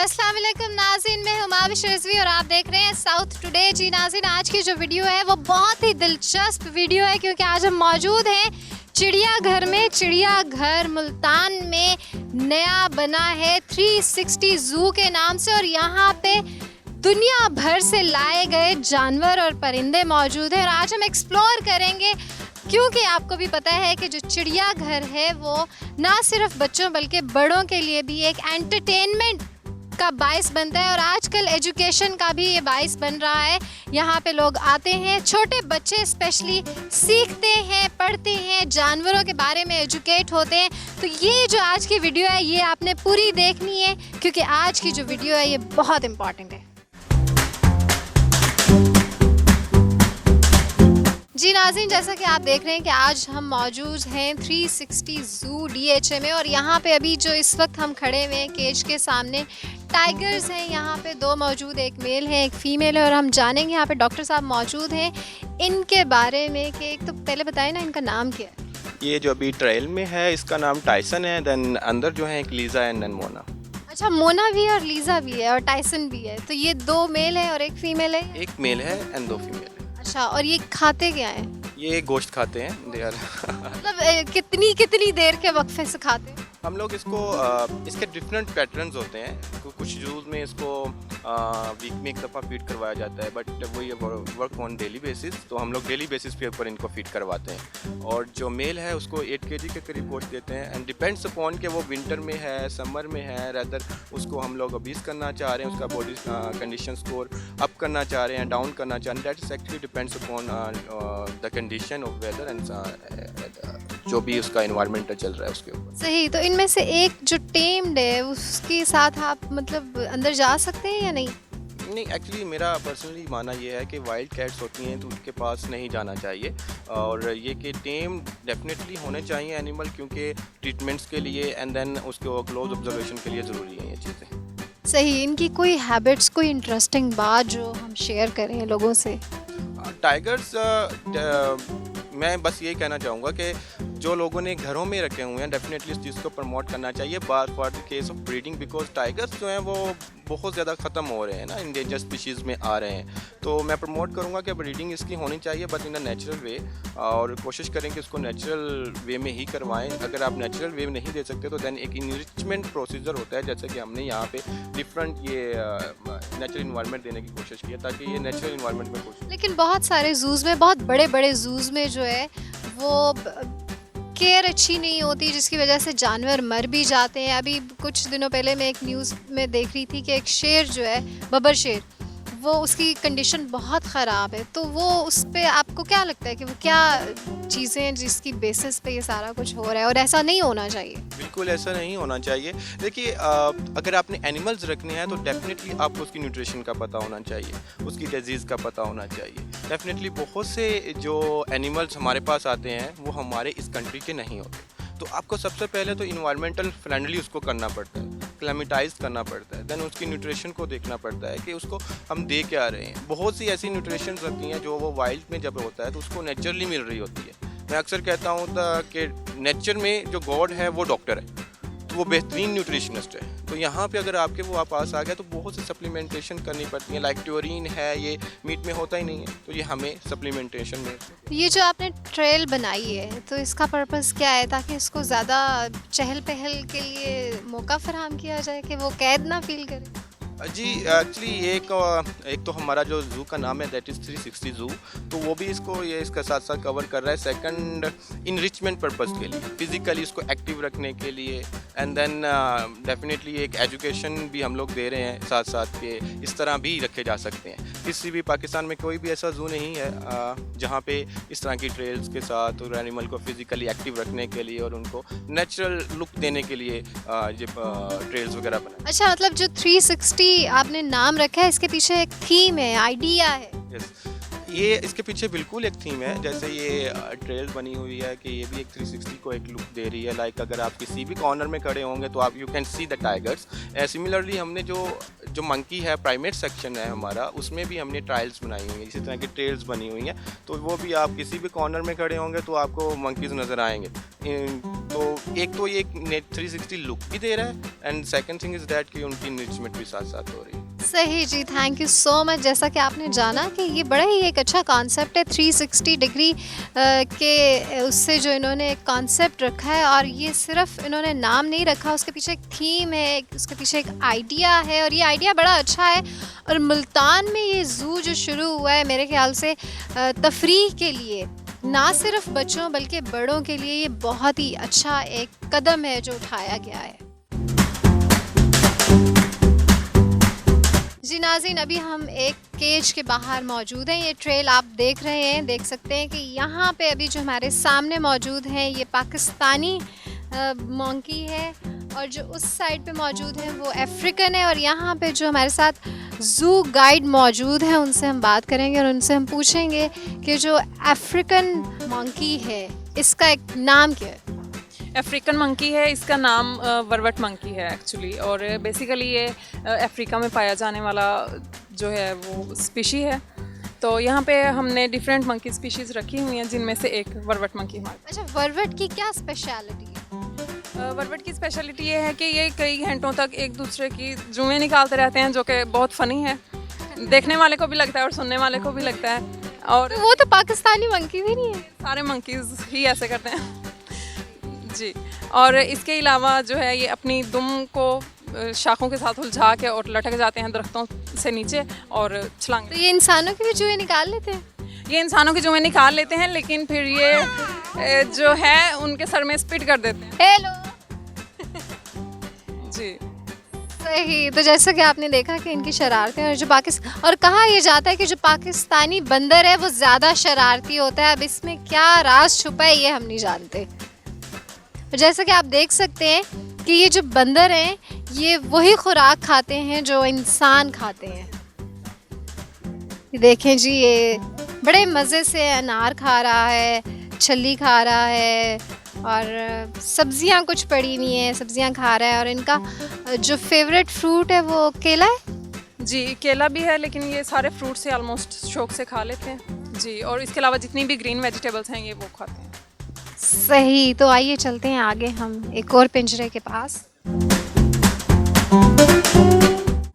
अस्सलाम वालेकुम नाज़रीन, मैं हुमाविश रिजवी और आप देख रहे हैं साउथ टुडे। जी नाज़रीन, आज की जो वीडियो है वो बहुत ही दिलचस्प वीडियो है क्योंकि आज हम मौजूद हैं चिड़ियाघर में। चिड़ियाघर मुल्तान में नया बना है 360 ज़ू के नाम से और यहाँ पे दुनिया भर से लाए गए जानवर और परिंदे मौजूद हैं और आज हम एक्सप्लोर करेंगे क्योंकि आपको भी पता है कि जो चिड़ियाघर है वो ना सिर्फ बच्चों बल्कि बड़ों के लिए भी एक एंटरटेनमेंट का बाइस बनता है और आजकल एजुकेशन का भी ये बाइस बन रहा है। यहाँ पे लोग आते हैं, छोटे बच्चे स्पेशली सीखते हैं, पढ़ते हैं, जानवरों के बारे में एजुकेट होते हैं। तो ये जो आज की वीडियो है ये आपने पूरी देखनी है क्योंकि आज की जो वीडियो है ये बहुत इम्पॉर्टेंट है। जी नाज़रीन, जैसा कि आप देख रहे हैं कि आज हम मौजूद हैं 360 ज़ू DHA में और यहाँ पे अभी जो इस वक्त हम खड़े हुए हैं केज के सामने टाइगर्स हैं। यहाँ पे दो मौजूद, एक मेल है एक फ़ीमेल है और हम जानेंगे यहाँ पे डॉक्टर साहब मौजूद हैं इनके बारे में कि एक तो पहले बताएं ना इनका नाम क्या है। ये जो अभी ट्रायल में है इसका नाम टाइसन है, देन अंदर जो है एक लीज़ा एंड देन मोना। अच्छा, मोना भी है और लीज़ा भी है और टाइसन भी है। तो ये दो मेल है और एक फ़ीमेल है। एक मेल है एंड दो फीमेल है। अच्छा, और ये खाते क्या हैं? ये गोश्त खाते हैं। दे आर मतलब कितनी देर के वक्फे से खाते हैं? हम लोग इसको इसके डिफरेंट पैटर्न्स होते हैं। कुछ जूस में इसको वीक में एक दफ़ा फीड करवाया जाता है, बट वो ये वर्क ऑन डेली बेसिस, तो हम लोग डेली बेसिस पे ऊपर इनको फीड करवाते हैं। और जो मेल है उसको 8 kg के करीब गोश्त देते हैं एंड डिपेंड्स अपॉन कि वो विंटर में है समर में है। रेदर उसको हम लोग अबीज़ करना चाह रहे हैं, उसका बॉडी कंडीशन स्कोर अप करना चाह रहे हैं, डाउन करना चाह रहे हैं, that is actually depends upon the condition of weather and जो भी उसका इन्वायरमेंट चल रहा है उसके ऊपर। सही। तो इनमें से एक जो टेम्ड है उसके साथ आप मतलब अंदर जा सकते हैं या नहीं? नहीं, एक्चुअली मेरा पर्सनली मानना ये है कि वाइल्ड कैट्स होती हैं तो उनके पास नहीं जाना चाहिए और ये कि टेम डेफिनेटली होने चाहिए एनिमल, क्योंकि ट्रीटमेंट्स के लिए एंड देन उसके क्लोज ऑब्जर्वेशन के लिए ज़रूरी है ये चीज़ें। सही। इनकी कोई हैबिट्स, कोई इंटरेस्टिंग बात जो हम शेयर करें लोगों से? टाइगर्स मैं बस यही कहना चाहूँगा कि जो लोगों ने घरों में रखे हुए हैं डेफिनेटली इस चीज़ को प्रमोट करना चाहिए for the case of breeding, because tigers जो हैं वो बहुत ज़्यादा ख़त्म हो रहे हैं ना, इंडेंजर स्पीशीज़ में आ रहे हैं। तो मैं प्रमोट करूँगा कि ब्रीडिंग इसकी होनी चाहिए but in a natural way, और कोशिश करें कि उसको नेचुरल वे में ही करवाएं। अगर आप नेचुरल वे नहीं दे सकते तो दैन एक इनरिचमेंट प्रोसीजर होता है, जैसे कि हमने यहाँ पे डिफरेंट ये नेचुरल इन्वायरमेंट देने की कोशिश की है ताकि ये नेचुरल इन्वायरमेंट में खुश। लेकिन बहुत सारे जूज़ में, बहुत बड़े बड़े जूज़ में जो है वो केयर अच्छी नहीं होती जिसकी वजह से जानवर मर भी जाते हैं। अभी कुछ दिनों पहले मैं एक न्यूज़ में देख रही थी कि एक शेर जो है, बबर शेर, वो उसकी कंडीशन बहुत ख़राब है। तो वो उस पे आपको क्या लगता है कि वो क्या चीज़ें हैं जिसकी बेसिस पे ये सारा कुछ हो रहा है और ऐसा नहीं होना चाहिए? बिल्कुल ऐसा नहीं होना चाहिए। देखिए, अगर आपने एनिमल्स रखने हैं तो डेफिनेटली आपको उसकी न्यूट्रिशन का पता होना चाहिए, उसकी डिजीज़ का पता होना चाहिए। डेफिनेटली बहुत से जो एनिमल्स हमारे पास आते हैं वो हमारे इस कंट्री के नहीं होते, तो आपको सबसे पहले तो इन्वायरमेंटल फ्रेंडली उसको करना पड़ता है, क्लाइमेटाइज करना पड़ता है, देन उसकी न्यूट्रिशन को देखना पड़ता है कि उसको हम दे क्या रहे हैं। बहुत सी ऐसी न्यूट्रिशन रहती हैं जो वो वाइल्ड में जब होता है तो उसको नेचुरली मिल रही होती है। मैं अक्सर कहता हूँ कि नेचर में जो गॉड है वो डॉक्टर है, तो वो बेहतरीन न्यूट्रिशनिस्ट है। तो यहाँ पे अगर आपके वो पास आ गया तो बहुत सी सप्लीमेंटेशन करनी पड़ती है, लाइक ट्योरिन है, ये मीट में होता ही नहीं है, तो ये हमें सप्लीमेंटेशन में। ये जो आपने ट्रेल बनाई है तो इसका पर्पस क्या है, ताकि इसको ज़्यादा चहल पहल के लिए मौका फराहम किया जाए कि वो कैद ना फील करे? जी, एक्चुअली एक तो हमारा जो ज़ू का नाम है दैट इज़ 360 ज़ू, तो वो भी इसको ये इसका साथ साथ कवर कर रहा है। सेकंड, इनरिचमेंट पर्पस के लिए, फिज़िकली इसको एक्टिव रखने के लिए, एंड देन डेफिनेटली एक एजुकेशन भी हम लोग दे रहे हैं साथ साथ के इस तरह भी रखे जा सकते हैं। किसी भी पाकिस्तान में कोई भी ऐसा ज़ू नहीं है जहाँ पे इस तरह की ट्रेल्स के साथ और एनिमल को फिज़िकली एक्टिव रखने के लिए और उनको नेचुरल लुक देने के लिए ये ट्रेल्स वगैरह बनाए। अच्छा, मतलब जो 360 आपने नाम रखा है इसके पीछे एक थीम है, आइडिया है? Yes. ये इसके पीछे बिल्कुल एक थीम है, जैसे ये ट्रेल बनी हुई है कि ये भी एक 360 को एक लुक दे रही है। लाइक अगर आप किसी भी कॉर्नर में खड़े होंगे तो आप you can see the tigers. Similarly हमने जो मंकी है, प्राइमेट सेक्शन है हमारा, उसमें भी हमने ट्रायल्स बनाई हुई हैं, इसी तरह की ट्रेल्स बनी हुई हैं, तो वो भी आप किसी भी कॉर्नर में खड़े होंगे तो आपको मंकीज़ नज़र आएंगे। तो एक तो ये एक 360 लुक भी दे रहा है and second thing is that कि उनकी इन्रिचमेंट भी साथ साथ हो रही है। सही जी, थैंक यू सो मच। जैसा कि आपने जाना कि ये बड़ा ही एक अच्छा कॉन्सेप्ट है, 360 डिग्री के उससे जो इन्होंने एक कॉन्सेप्ट रखा है, और ये सिर्फ इन्होंने नाम नहीं रखा, उसके पीछे एक थीम है, उसके पीछे एक आइडिया है, और ये आइडिया बड़ा अच्छा है। और मुल्तान में ये ज़ू जो शुरू हुआ है मेरे ख्याल से तफरीह के लिए, ना सिर्फ बच्चों बल्कि बड़ों के लिए ये बहुत ही अच्छा एक कदम है जो उठाया गया है। जी नाज़रीन, अभी हम एक केज के बाहर मौजूद हैं। ये ट्रेल आप देख रहे हैं, देख सकते हैं कि यहाँ पे अभी जो हमारे सामने मौजूद हैं ये पाकिस्तानी मंकी है, और जो उस साइड पे मौजूद है वो अफ्रीकन है। और यहाँ पे जो हमारे साथ ज़ू गाइड मौजूद हैं उनसे हम बात करेंगे और उनसे हम पूछेंगे कि जो अफ्रीकन मंकी है इसका एक नाम क्या है। अफ्रीकन मंकी है, इसका नाम वर्वट मंकी है एक्चुअली, और बेसिकली ये अफ्रीका में पाया जाने वाला जो है वो स्पीशी है। तो यहाँ पे हमने डिफरेंट मंकी स्पीशीज़ रखी हुई हैं जिनमें से एक वर्वट मंकी हमारे। अच्छा, वर्वट की क्या स्पेशलिटी है? वर्वट की स्पेशलिटी ये है कि ये कई घंटों तक एक दूसरे की जुएँ निकालते रहते हैं, जो कि बहुत फ़नी है, देखने वाले को भी लगता है और सुनने वाले को भी लगता है। और तो वो तो पाकिस्तानी मंकी भी नहीं है, सारे मंकीज़ ही ऐसे करते हैं जी। और इसके अलावा जो है ये अपनी दुम को शाखों के साथ उलझा के और लटक जाते हैं दरख्तों से नीचे और छलांग। तो ये इंसानों की भी जुएं निकाल लेते हैं? ये इंसानों की जुएं निकाल लेते हैं, लेकिन फिर ये जो है उनके सर में स्पिट कर देते हैं। हेलो जी सही। तो जैसा कि आपने देखा कि इनकी शरारतें, और जो और कहा यह जाता है कि जो पाकिस्तानी बंदर है वो ज़्यादा शरारती होता है। अब इसमें क्या राज छुपा है ये हम नहीं जानते। जैसा कि आप देख सकते हैं कि ये जो बंदर हैं ये वही खुराक खाते हैं जो इंसान खाते हैं। ये देखें जी, ये बड़े मज़े से अनार खा रहा है, छल्ली खा रहा है, और सब्जियां कुछ पड़ी नहीं है, सब्जियां खा रहा है। और इनका जो फेवरेट फ्रूट है वो केला है जी। केला भी है, लेकिन ये सारे फ्रूट से ऑलमोस्ट शौक से खा लेते हैं जी। और इसके अलावा जितनी भी ग्रीन वेजिटेबल्स हैं ये वो खाते हैं। सही। तो आइए चलते हैं आगे हम एक और पिंजरे के पास।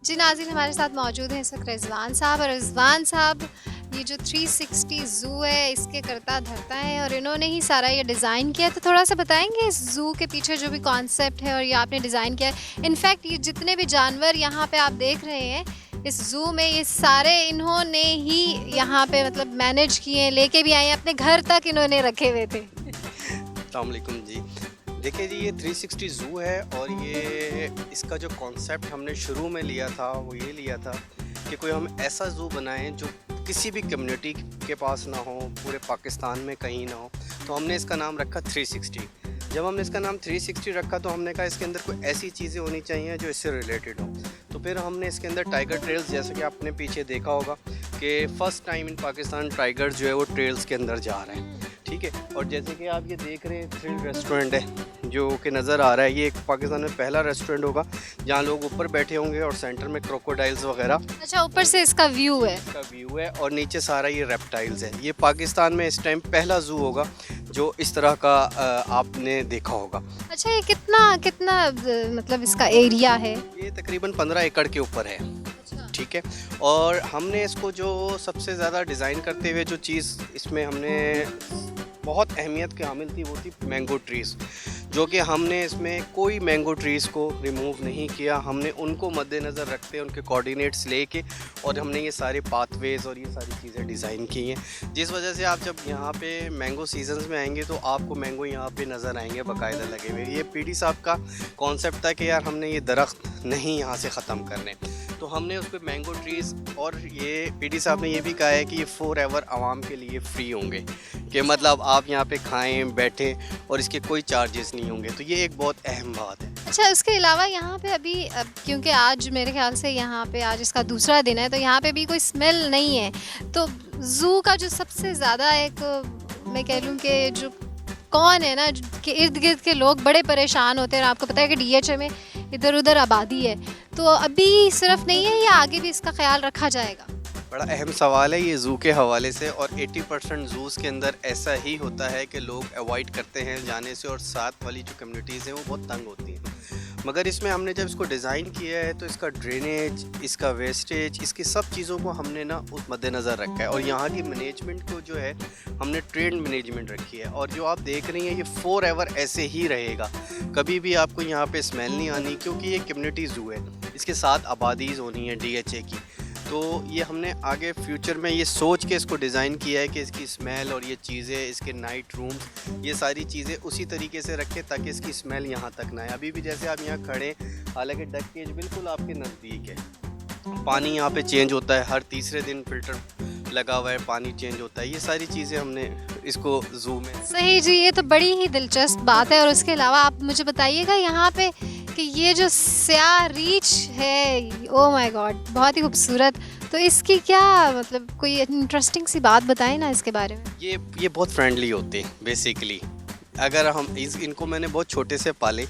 जी नाज़रीन, हमारे साथ मौजूद हैं इस वक्त रिजवान साहब। और रिजवान साहब ये जो 360 ज़ू है इसके करता धरता है, और इन्होंने ही सारा ये डिज़ाइन किया। तो थोड़ा सा बताएंगे इस ज़ू के पीछे जो भी कॉन्सेप्ट है और ये आपने डिज़ाइन किया है। इनफैक्ट ये जितने भी जानवर यहाँ पे आप देख रहे हैं इस ज़ू में, ये सारे इन्होंने ही यहाँ पे मतलब मैनेज किए, लेके भी आए, अपने घर तक इन्होंने रखे हुए थे। अस्सलाम वालेकुम जी। देखिए जी, ये 360 ज़ू है, और ये इसका जो कॉन्सेप्ट हमने शुरू में लिया था वो ये लिया था कि कोई हम ऐसा ज़ू बनाएं जो किसी भी कम्युनिटी के पास ना हो, पूरे पाकिस्तान में कहीं ना हो। तो हमने इसका नाम रखा 360। जब हमने इसका नाम 360 रखा तो हमने कहा इसके अंदर कोई ऐसी चीज़ें होनी चाहिए जो इससे रिलेटेड हो। तो फिर हमने इसके अंदर टाइगर ट्रेल्स, जैसे कि आपने पीछे देखा होगा कि first time in Pakistan tiger जो है वो ट्रेल्स के अंदर जा रहे हैं, ठीक है। और जैसे कि आप ये देख रहे हैं, थ्रिल रेस्टोरेंट है जो कि नज़र आ रहा है। ये एक पाकिस्तान में पहला रेस्टोरेंट होगा जहाँ लोग ऊपर बैठे होंगे और सेंटर में क्रोकोडाइल्स वगैरह। अच्छा, ऊपर से इसका व्यू है? इसका व्यू है, और नीचे सारा ये रेप्टाइल्स है। ये पाकिस्तान में इस टाइम पहला ज़ू होगा जो इस तरह का आपने देखा होगा। अच्छा, ये कितना मतलब इसका एरिया है? ये तकरीबन 15 एकड़ के ऊपर है, ठीक है। और हमने इसको जो सबसे ज़्यादा डिज़ाइन करते हुए जो चीज़ इसमें हमने बहुत अहमियत की हामिल थी वो थी मैंगो ट्रीज़, जो कि हमने इसमें कोई मैंगो ट्रीज़ को रिमूव नहीं किया। हमने उनको मद्देनज़र रखते उनके कोऑर्डिनेट्स लेके और हमने ये सारे पाथवेज़ और ये सारी चीज़ें डिज़ाइन की हैं, जिस वजह से आप जब यहाँ पे मैंगो सीजन्स में आएंगे तो आपको मैंगो यहाँ पे नज़र आएंगे बाकायदा लगे हुए। ये पीडी साहब का कॉन्सेप्ट था कि यार हमने ये दरख्त नहीं यहाँ से ख़त्म करने, तो हमने उस पर मैंगो ट्रीज़, और ये पीडी साहब ने ये भी कहा है कि ये फॉर एवर आवाम के लिए फ्री होंगे, कि मतलब आप यहाँ पे खाएं बैठें और इसके कोई चार्जेस नहीं होंगे। तो ये एक बहुत अहम बात है। अच्छा, उसके अलावा यहाँ पे अभी क्योंकि आज मेरे ख्याल से यहाँ पे आज इसका दूसरा दिन है तो यहाँ पे भी कोई स्मेल नहीं है, तो ज़ू का जो सबसे ज़्यादा एक मैं कह लूँ कि जो कौन है ना कि इर्द गिर्द के लोग बड़े परेशान होते हैं। आपको पता है कि DHA में इधर उधर आबादी है, तो अभी सिर्फ नहीं है या आगे भी इसका ख्याल रखा जाएगा? बड़ा अहम सवाल है ये ज़ू के हवाले से, और 80% ज़ूज़ के अंदर ऐसा ही होता है कि लोग अवॉइड करते हैं जाने से, और साथ वाली जो कम्युनिटीज़ हैं वो बहुत तंग होती हैं। मगर इसमें हमने जब इसको डिज़ाइन किया है तो इसका ड्रेनेज, इसका वेस्टेज, इसकी सब चीज़ों को हमने ना उस मद्देनज़र रखा है, और यहाँ की मैनेजमेंट को जो है हमने ट्रेंड मैनेजमेंट रखी है। और जो आप देख रही हैं ये फॉरएवर ऐसे ही रहेगा, कभी भी आपको यहाँ पे स्मेल नहीं आनी, क्योंकि ये कम्युनिटी ज़ू है, इसके साथ आबादीज़ होनी है DHA की। तो ये हमने आगे फ्यूचर में ये सोच के इसको डिज़ाइन किया है कि इसकी स्मेल और ये चीज़ें, इसके नाइट रूम्स, ये सारी चीज़ें उसी तरीके से रखें ताकि इसकी स्मेल यहाँ तक ना आए। अभी भी जैसे आप यहाँ खड़े, हालांकि डक केज बिल्कुल आपके नज़दीक है, पानी यहाँ पे चेंज होता है, हर तीसरे दिन फ़िल्टर लगा हुआ है, पानी चेंज होता है। ये सारी चीज़ें हमने इसको ज़ू में। सही जी, ये तो बड़ी ही दिलचस्प बात है। और उसके अलावा आप मुझे बताइएगा यहाँ पे कि ये जो स्याह रीछ है, ओ माय गॉड, बहुत ही खूबसूरत, तो इसकी क्या मतलब कोई इंटरेस्टिंग सी बात बताएं ना इसके बारे में। ये बहुत फ्रेंडली होते हैं बेसिकली। अगर हम इनको मैंने बहुत छोटे से पाले,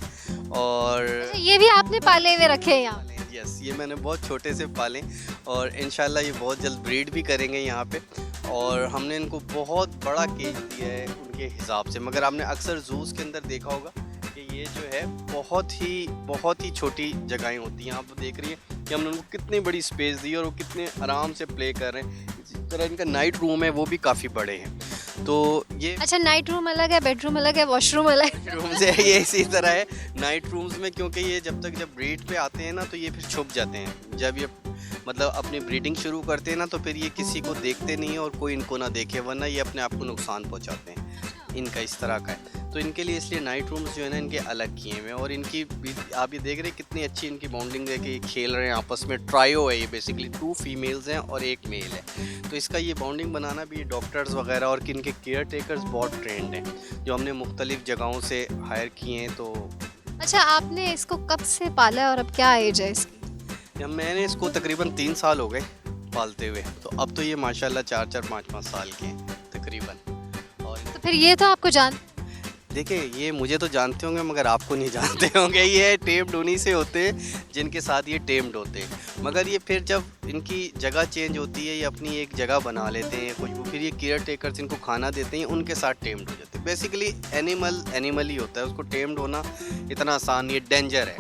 और ये भी आपने पाले हुए रखे हैं यहाँ? यस, ये मैंने बहुत छोटे से पाले, और इंशाल्लाह ये बहुत जल्द ब्रीड भी करेंगे यहाँ पे। और हमने इनको बहुत बड़ा केज दिया है उनके हिसाब से, मगर आपने अक्सर ज़ूज़ के अंदर देखा होगा कि ये जो है बहुत ही छोटी जगहें होती हैं। आप देख रही हैं कि हमने उनको कितनी बड़ी स्पेस दी और वो कितने आराम से प्ले कर रहे हैं। इसी तरह इनका नाइट रूम है, वो भी काफ़ी बड़े हैं। तो ये अच्छा, नाइट रूम अलग है, बेडरूम अलग है, वॉशरूम अलग है। रूम से ये इसी तरह है नाइट रूम्स में, क्योंकि ये जब ब्रीड पे आते हैं ना तो ये फिर छुप जाते हैं। जब ये मतलब अपनी ब्रीडिंग शुरू करते हैं ना तो फिर ये किसी को देखते नहीं है और कोई इनको ना देखे, वरना ये अपने आप को नुकसान पहुंचाते हैं। इनका इस तरह का है, तो इनके लिए इसलिए नाइट रूम्स जो है ना इनके अलग किए हुए हैं। और इनकी आप ये देख रहे हैं कितनी अच्छी इनकी बॉन्डिंग है कि ये खेल रहे हैं आपस में। ट्रायो है ये, बेसिकली 2 फीमेल्स हैं और 1 मेल है। तो इसका ये बॉन्डिंग बनाना भी डॉक्टर्स वगैरह और इनके केयर टेकर्स बहुत ट्रेंड हैं, जो हमने मुख्तलिफ जगहों से हायर किए हैं। तो अच्छा, आपने इसको कब से पाला और अब क्या एज है इसकी? जब मैंने इसको तकरीबन 3 साल हो गए पालते हुए, तो अब तो ये माशाल्लाह 4-4, 5-5 साल के हैं तकरीबन। और तो फिर ये तो आपको जान, देखिए ये मुझे तो जानते होंगे मगर आपको नहीं जानते होंगे। ये टेम्ड उन्हीं से होते हैं जिनके साथ ये टेम्ड होते हैं, मगर ये फिर जब इनकी जगह चेंज होती है, ये अपनी एक जगह बना लेते हैं कुछ, फिर ये केयर टेकर्स इनको खाना देते हैं, उनके साथ टेम्ड हो जाते हैं। बेसिकली एनिमल ही होता है, उसको टेम्ड होना इतना आसान, ये डेंजर है।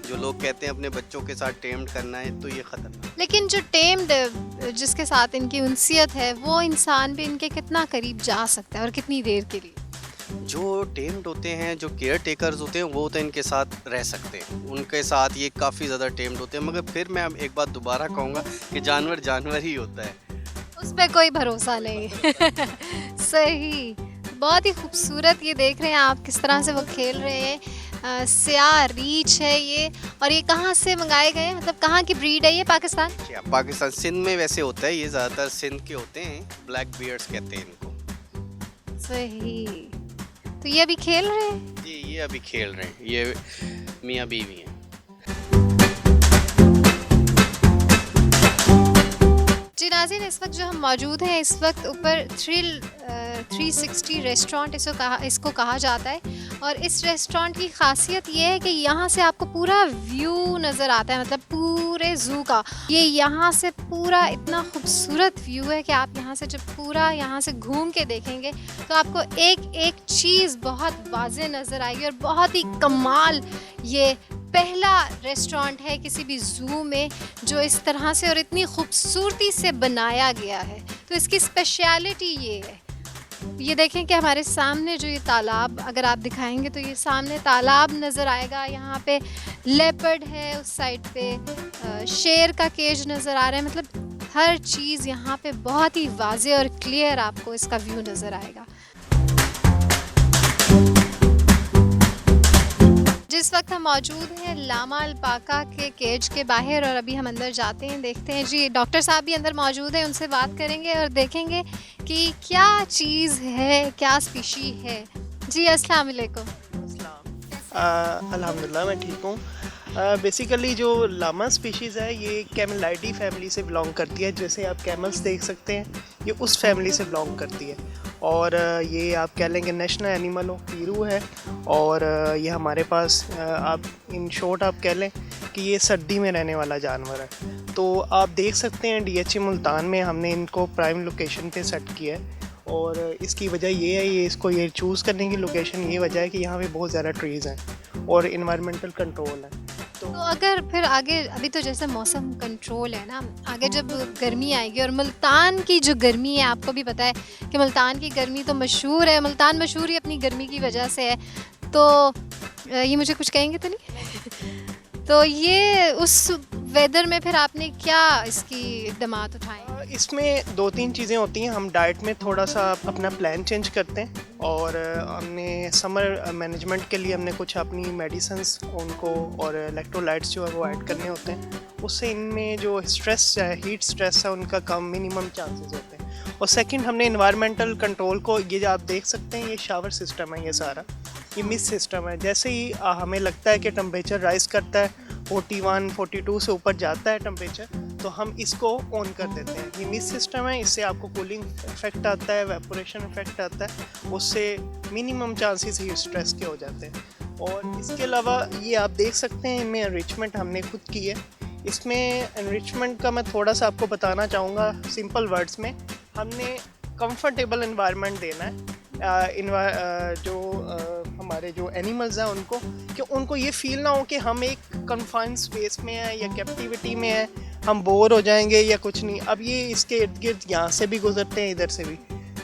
जो लोग कहते हैं अपने बच्चों के साथ टेम्ड करना है, तो ये ख़तरनाक। लेकिन जो टेम्ड जिसके साथ इनकी उनसियत है, वो इंसान भी इनके कितना करीब जा सकता है और कितनी देर के लिए? जो टेम्ड होते हैं, जो केयर टेकर्स होते हैं, वो तो इनके साथ रह सकते हैं, उनके साथ ये काफ़ी ज़्यादा टेम्ड होते हैं। मगर फिर मैं एक बात दोबारा कहूँगा कि जानवर ही होता है, उस पर कोई भरोसा नहीं। सही, बहुत ही खूबसूरत। ये देख रहे हैं आप किस तरह से वो खेल रहे हैं। स्याह रीछ है ये, और ये कहाँ से मंगाए गए, मतलब कहाँ की ब्रीड है ये? पाकिस्तान? पाकिस्तान सिंध में वैसे होता है, ये ज़्यादातर सिंध के होते हैं, ब्लैक बियर्ड्स कहते हैं इनको। सही, तो ये अभी खेल रहे हैं? जी, ये अभी खेल रहे हैं, ये मियाँ बीवी हैं। जी नाज़रीन, इस वक्त जो हम मौजूद हैं, इस वक्त ऊपर 360 रेस्टोरेंट इसको कहा जाता है। और इस रेस्टोरेंट की खासियत ये है कि यहाँ से आपको पूरा व्यू नज़र आता है, मतलब पूरे ज़ू का। ये यहाँ से पूरा इतना खूबसूरत व्यू है कि आप यहाँ से जब पूरा यहाँ से घूम के देखेंगे तो आपको एक एक चीज़ बहुत वाज़े नज़र आएगी। और बहुत ही कमाल, ये पहला रेस्टोरेंट है किसी भी ज़ू में जो इस तरह से और इतनी खूबसूरती से बनाया गया है। तो इसकी स्पेशलिटी ये है। ये देखें कि हमारे सामने जो ये तालाब, अगर आप दिखाएंगे तो ये सामने तालाब नज़र आएगा। यहाँ पे लेपर्ड है, उस साइड पे शेर का केज नज़र आ रहा है। मतलब हर चीज़ यहाँ पे बहुत ही वाज़े और क्लियर आपको इसका व्यू नज़र आएगा। जिस वक्त हम मौजूद हैं लामा अल्पाका के केज के बाहर, और अभी हम अंदर जाते हैं, देखते हैं जी डॉक्टर साहब भी अंदर मौजूद हैं, उनसे बात करेंगे और देखेंगे कि क्या चीज़ है, क्या स्पीशी है। जी अस्सलाम वालेकुम। अल्हम्दुलिल्लाह मैं ठीक हूँ। बेसिकली जो लामा स्पीशीज़ है ये कैमलाइडी फैमिली से बिलोंग करती है। जैसे आप कैमल्स देख सकते हैं, ये उस फैमिली से बिलोंग करती है। और ये आप कह लेंगे नेशनल एनिमल ऑफ पीरू है। और ये हमारे पास आप इन शॉर्ट आप कह लें कि क्योंकि ये सर्दी में रहने वाला जानवर है। तो आप देख सकते हैं DHA मुल्तान में हमने इनको प्राइम लोकेशन पे सेट किया है, और इसकी वजह ये है, ये चूज़ करने की लोकेशन ये वजह है कि यहाँ पे बहुत ज़्यादा ट्रीज़ हैं और इन्वायरमेंटल कंट्रोल है। तो अगर फिर आगे, अभी तो जैसे मौसम कंट्रोल है ना, आगे जब गर्मी आएगी, और मुल्तान की जो गर्मी है आपको भी पता है कि मुल्तान की गर्मी तो मशहूर है, मुल्तान मशहूर ही अपनी गर्मी की वजह से है, तो ये मुझे कुछ कहेंगे तो नहीं? तो ये उस वेदर में फिर आपने क्या इसकी इक़दामात उठाए? इसमें 2-3 चीज़ें होती हैं। हम डाइट में थोड़ा सा अपना प्लान चेंज करते हैं, और हमने समर मैनेजमेंट के लिए हमने कुछ अपनी मेडिसिन्स उनको और इलेक्ट्रोलाइट्स जो है वो ऐड करने होते हैं। उससे इनमें जो स्ट्रेस है, हीट स्ट्रेस है, उनका कम मिनिमम चांसेस होते हैं। और सेकंड, हमने इन्वायरमेंटल कंट्रोल को, ये जो आप देख सकते हैं ये शावर सिस्टम है, ये सारा ये मिस्ट सिस्टम है। जैसे ही हमें लगता है कि टेम्परेचर राइज़ करता है, 41-42 से ऊपर जाता है टेम्परेचर, तो हम इसको ऑन कर देते हैं। ये मिस्ट सिस्टम है, इससे आपको कूलिंग इफेक्ट आता है, वेपोरेशन इफेक्ट आता है, उससे मिनिमम चांसेस हीट स्ट्रेस के हो जाते हैं। और इसके अलावा ये आप देख सकते हैं इनमें एनरिचमेंट हमने खुद की है। इसमें एनरिचमेंट का मैं थोड़ा सा आपको बताना चाहूँगा सिंपल वर्ड्स में। हमने कंफर्टेबल एनवायरनमेंट देना है हमारे जो एनिमल्स हैं उनको, कि उनको ये फील ना हो कि हम एक कन्फाइंड स्पेस में हैं या कैप्टिविटी में हैं, हम बोर हो जाएंगे या कुछ नहीं। अब ये इसके इर्द गिर्द यहाँ से भी गुजरते हैं, इधर से भी,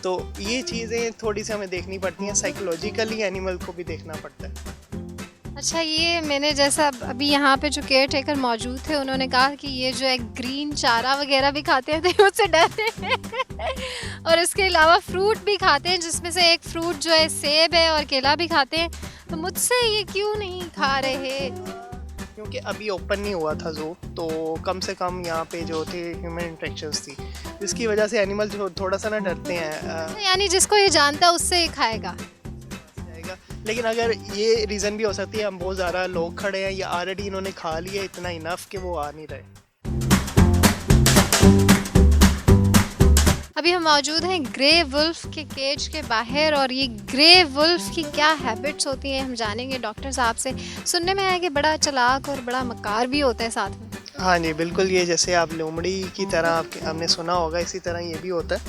तो ये चीज़ें थोड़ी सी हमें देखनी पड़ती हैं। साइकोलॉजिकली एनिमल को भी देखना पड़ता है। अच्छा, ये मैंने जैसा अभी यहाँ पे जो केयर टेकर मौजूद थे उन्होंने कहा कि ये जो है ग्रीन चारा वगैरह भी खाते थे, उससे डरते हैं और इसके अलावा फ्रूट भी खाते हैं, जिसमें से एक फ्रूट जो है सेब है और केला भी खाते हैं। तो मुझसे ये क्यों नहीं खा रहे? क्योंकि अभी ओपन नहीं हुआ था ज़ू, तो कम से कम यहाँ पे जो थे ह्यूमन इंटरेक्शंस थी, जिसकी वजह से एनिमल थोड़ा सा ना डरते हैं। यानी जिसको ये जानता है उससे ये खाएगा। लेकिन अगर ये रीज़न भी हो सकती है हम बहुत ज़्यादा लोग खड़े हैं या ऑलरेडी इन्होंने खा लिया इतना इनफ कि वो आ नहीं रहे। अभी हम मौजूद हैं ग्रे वुल्फ के केज के बाहर, और ये ग्रे वुल्फ की क्या हैबिट्स होती हैं हम जानेंगे डॉक्टर साहब से। सुनने में आया कि बड़ा चालाक और बड़ा मकार भी होता है साथ में। हाँ जी बिल्कुल, ये जैसे आप लोमड़ी की तरह आपने सुना होगा, इसी तरह ये भी होता है।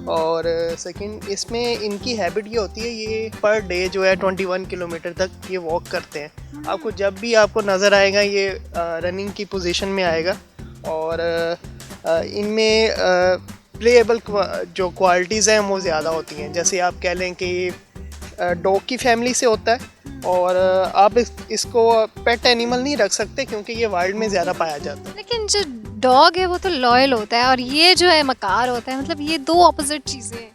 और सेकंड, इसमें इनकी हैबिट ये होती है, ये पर डे जो है 21 किलोमीटर तक ये वॉक करते हैं। आपको जब भी आपको नज़र आएगा ये रनिंग की पोजीशन में आएगा, और इनमें प्लेएबल जो क्वालिटीज़ हैं वो ज़्यादा होती हैं। जैसे आप कह लें कि डॉग की फैमिली से होता है, और आप इसको पेट एनिमल नहीं रख सकते क्योंकि ये वाइल्ड में ज़्यादा पाया जाता है। लेकिन जो डॉग है वो तो लॉयल होता है, और ये जो है मकार होता है, मतलब ये दो ऑपोजिट चीज़ें हैं।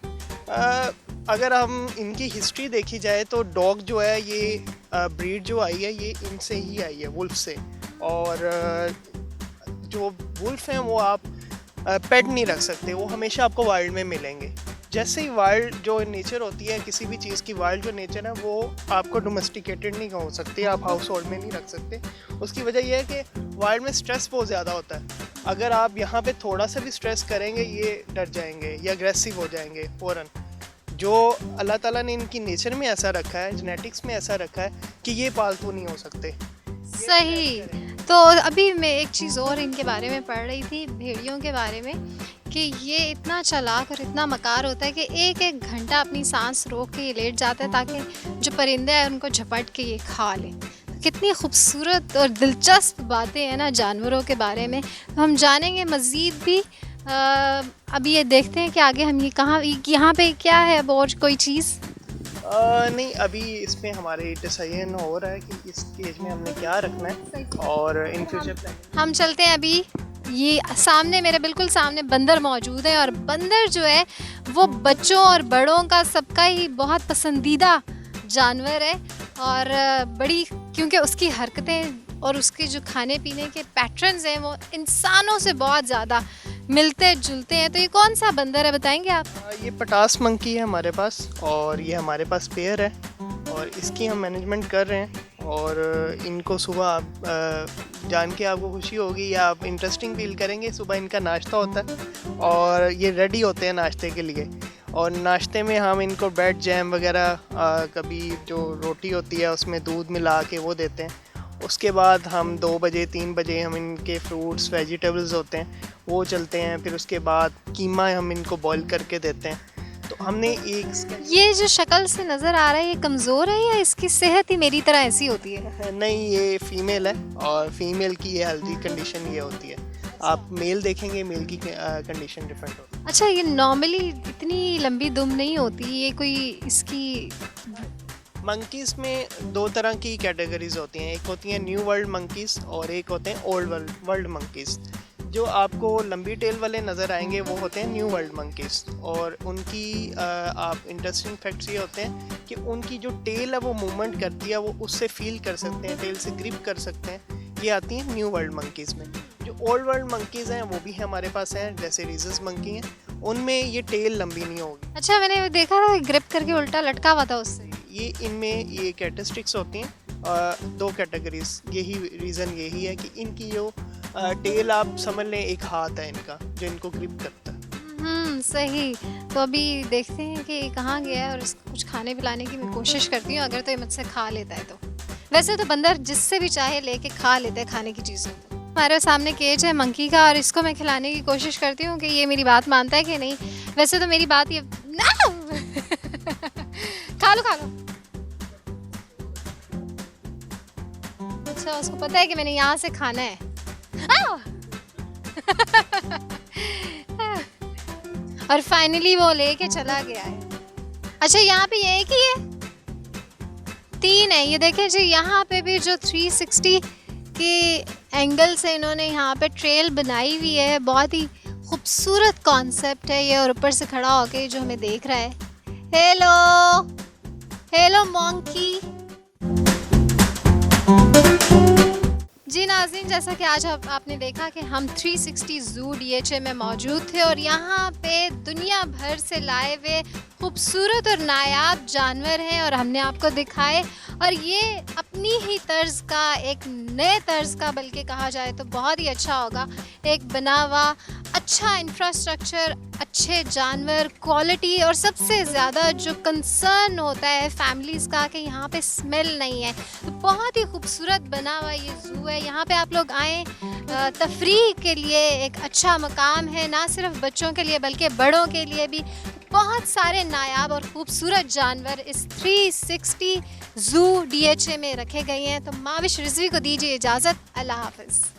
अगर हम इनकी हिस्ट्री देखी जाए तो डॉग जो है ये ब्रीड जो आई है ये इनसे ही आई है, वुल्फ से। और जो वुल्फ हैं वो आप पेट नहीं रख सकते, वो हमेशा आपको वाइल्ड में मिलेंगे। जैसे ही वाइल्ड जो नेचर होती है किसी भी चीज़ की, वाइल्ड जो नेचर है वो आपको डोमेस्टिकेटेड नहीं हो सकती, आप हाउस होल्ड में नहीं रख सकते। उसकी वजह यह है कि वाइल्ड में स्ट्रेस बहुत ज़्यादा होता है। अगर आप यहाँ पे थोड़ा सा भी स्ट्रेस करेंगे ये डर जाएंगे या अग्रेसिव हो जाएंगे फ़ौरन। जो अल्लाह ताला ने इनकी नेचर में ऐसा रखा है, जेनेटिक्स में ऐसा रखा है कि ये पालतू नहीं हो सकते। सही। तो अभी मैं एक चीज़ और इनके बारे में पढ़ रही थी, भेड़ियों के बारे में, कि ये इतना चालाक और इतना मकार होता है कि एक एक घंटा अपनी सांस रोक के ये लेट जाता है ताकि जो परिंदे हैं उनको झपट के ये खा लें। तो कितनी खूबसूरत और दिलचस्प बातें हैं ना जानवरों के बारे में। तो हम जानेंगे मज़ीद भी। अभी ये देखते हैं कि आगे हम ये कहाँ, यहाँ पे क्या है अब और कोई चीज़? नहीं, अभी इसमें हमारे डिसीजन हो रहा है कि इस केज में हमने क्या रखना है और इन फ्यूचर प्लान। हम चलते हैं। अभी ये सामने, मेरे बिल्कुल सामने बंदर मौजूद है, और बंदर जो है वो बच्चों और बड़ों का सबका ही बहुत पसंदीदा जानवर है। और बड़ी, क्योंकि उसकी हरकतें और उसके जो खाने पीने के पैटर्न्स हैं वो इंसानों से बहुत ज़्यादा मिलते जुलते हैं। तो ये कौन सा बंदर है बताएंगे आप? ये पटास मंकी है हमारे पास, और ये हमारे पास पेयर है, और इसकी हम मैनेजमेंट कर रहे हैं। और इनको सुबह आप जान के आपको खुशी होगी या आप इंटरेस्टिंग फील करेंगे, सुबह इनका नाश्ता होता है और ये रेडी होते हैं नाश्ते के लिए। और नाश्ते में हम इनको ब्रेड जैम वगैरह, कभी जो रोटी होती है उसमें दूध मिला के वो देते हैं। उसके बाद हम 2 बजे 3 बजे हम इनके फ्रूट्स वेजिटेबल्स होते हैं वो चलते हैं। फिर उसके बाद कीमा हम इनको बॉईल करके देते हैं। तो हमने एक ये जो शक्ल से नज़र आ रहा है, ये कमज़ोर है या इसकी सेहत ही मेरी तरह ऐसी होती है? नहीं, ये फीमेल है और फीमेल की ये हेल्दी कंडीशन ये होती है। आप मेल देखेंगे, मेल की कंडीशन डिफरेंट होती है। अच्छा, ये नॉर्मली इतनी लंबी दुम नहीं होती, ये कोई इसकी मंकीज़ में 2 तरह की कैटेगरीज होती हैं। एक होती हैं न्यू वर्ल्ड मंकीज़ और एक होते हैं ओल्ड वर्ल्ड मंकीज़। जो आपको लंबी टेल वाले नज़र आएंगे वो होते हैं न्यू वर्ल्ड मंकीज़, और उनकी आप इंटरेस्टिंग फैक्ट्स ये होते हैं कि उनकी जो टेल है वो मूवमेंट करती है, वो उससे फील कर सकते हैं, टेल से ग्रिप कर सकते हैं। ये आती हैं न्यू वर्ल्ड मंकीज़ में। जो ओल्ड वर्ल्ड मंकीज़ हैं वो भी हमारे पास हैं, जैसे रीजस मंकी हैं, उनमें ये टेल लंबी नहीं होगी। अच्छा, मैंने देखा था ग्रिप करके उल्टा लटका हुआ था उससे। ये इनमें ये कैरेक्टरिस्टिक्स होती हैं, 2 कैटेगरीज। यही रीज़न यही है कि इनकी जो टेल आप समझ लें एक हाथ है इनका जो इनको ग्रिप करता है। सही। तो अभी देखते हैं कि ये कहाँ गया है और इसको कुछ खाने पिलाने की मैं कोशिश करती हूँ, अगर तो ये मुझसे खा लेता है तो। वैसे तो बंदर जिससे भी चाहे लेके खा लेते हैं खाने की चीज़ों को। हमारे सामने केज है मंकी का और इसको मैं खिलाने की कोशिश करती हूँ कि ये मेरी बात मानता है कि नहीं। वैसे तो मेरी बात ये ना खा लो खा लो। अच्छा, उसको पता है कि मैंने यहाँ से खाना है। और फाइनली वो लेके चला गया है। अच्छा, यहाँ पे ये एक ही है, 3 है। ये देखें जी, यहाँ पे भी जो 360 के एंगल से इन्होंने यहाँ पे ट्रेल बनाई हुई है। बहुत ही खूबसूरत कॉन्सेप्ट है ये, और ऊपर से खड़ा होके जो हमें देख रहा है। हेलो हेलो मंकी जी नाज़रीन, जैसा कि आज आपने देखा कि हम 360 ज़ू DHA में मौजूद थे और यहाँ पे दुनिया भर से लाए हुए खूबसूरत और नायाब जानवर हैं और हमने आपको दिखाए। और ये अपनी ही तर्ज का, एक नए तर्ज का बल्कि कहा जाए तो बहुत ही अच्छा होगा, एक बना हुआ अच्छा इंफ्रास्ट्रक्चर, अच्छे जानवर, क्वालिटी, और सबसे ज़्यादा जो कंसर्न होता है फैमिलीज़ का कि यहाँ पे स्मेल नहीं है। तो बहुत ही खूबसूरत बना हुआ ये ज़ू है। यहाँ पे आप लोग आएँ, तफरीह के लिए एक अच्छा मकाम है, ना सिर्फ बच्चों के लिए बल्कि बड़ों के लिए भी। बहुत सारे नायाब और ख़ूबसूरत जानवर इस 360 ज़ू DHA में रखे गए हैं। तो माविश रिजवी को दीजिए इजाज़त। अल्लाह हाफ़िज़।